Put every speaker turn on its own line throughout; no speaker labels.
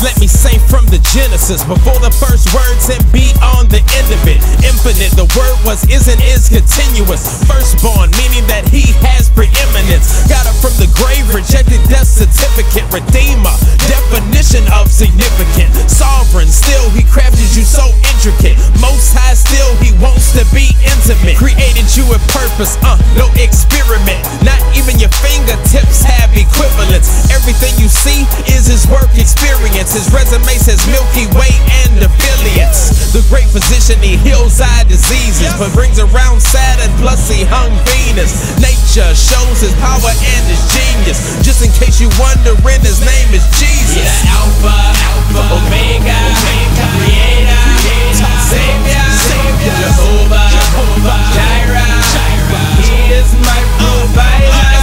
Let me say from the Genesis, before the first words and be on the end of it. Infinite, the word was, is, and is continuous. Firstborn, meaning that he has preeminence. Got up from the grave, rejected death certificate. Redeemer, definition of significant. Sovereign, still he crafted you so intricate. Most high, still he wants to be intimate. Created you with purpose, no experiment. Not even your fingertips have equivalents. Everything you see is his work experience. His resume says Milky Way and affiliates. The great physician, he heals eye diseases, but brings around Saturn, plus he hung Venus. Nature shows his power and his genius. Just in case you wondering, his name is Jesus.
Yeah, Alpha, Omega, Creator, Savior, Jehovah, Jireh. He is my provider.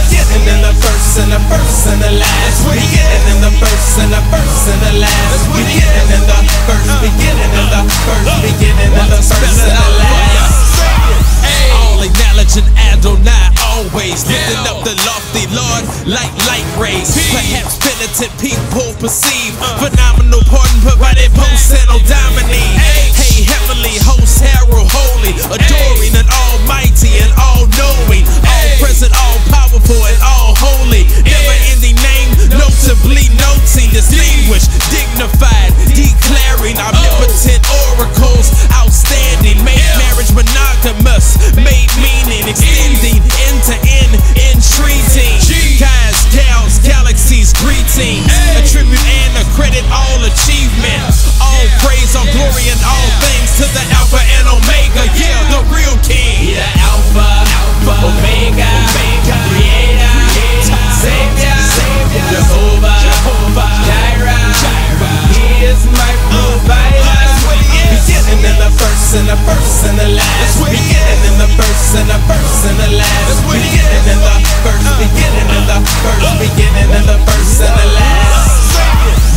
Beginning in the first and the first and the last. Beginning in the first and the first and the last. Beginning in the first, beginning in the first, beginning in the first and the last.
All acknowledging Adonai always, lifting up the lofty Lord like light rays. Perhaps penitent people perceive phenomenal pardon provided post and Domini. Hey, heavenly host, herald holy, adoring and almighty and all-knowing, all-present, all-powerful and all-holy, never-ending name, notably noting, distinguished, dignified, declaring omnipotent oracles, outstanding, made marriage monogamous, made meaning, extending end-to-end, entreating. Guys, gals, galaxies, greetings, attribute and accredit all achievement, all praise, all glory, and all things to the Alpha and Omega, yeah, the real King.
Yeah, Alpha, Omega, Creator, Savior, Jehovah, Jireh. He is my provider. Beginning in the first and the first and the last. Beginning in the first and the first and the last. Beginning in the first, beginning in the first, beginning in the first and the last.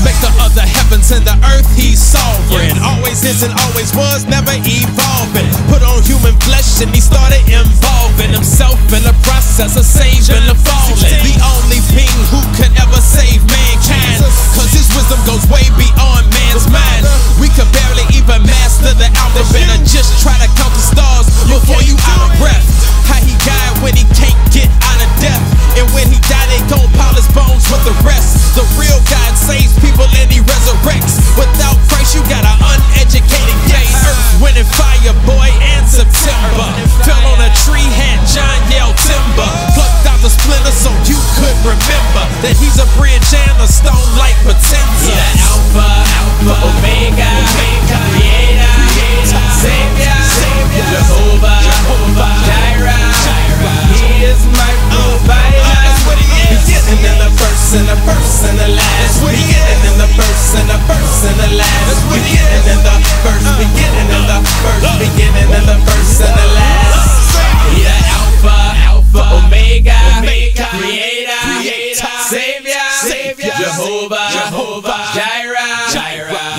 Maker of the heavens and the earth, he's sovereign. Always is and always was, never evolving. Put on human flesh and he started involving himself in the process of saving the fallen. The only being who could ever save mankind, cause his wisdom goes way beyond man's mind. We could barely even master the alphabet or just try to count the stars before you out of breath. How he died when he can't get out of death, and when he died they gon' pile his bones with the rest. The real God saves people and he resurrects. Without Christ you got an uneducated gaze. Earth, wind and fire, boy, and September. Fell on a tree, had John yell timber. Plucked out the splinter so you could remember that he's a bridge and a stone like Potenza.
Yeah, Alpha, Omega, Creator, Savior, Jehovah, Jireh. He is my provider. Beginning in the first and the first and the last. Beginning in the first and the first and the last. Beginning in the first, beginning in the first, beginning in the first and the last. Yeah, Alpha, Omega, Creator, Savior, Jehovah, Jireh.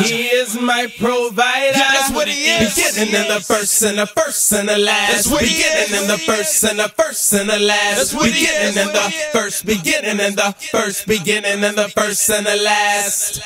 He is my provider.
That's what he is.
Beginning in the first and the first and the last. Beginning in the first and the first and the last. Beginning in the first, beginning in the first, beginning in the first and the last.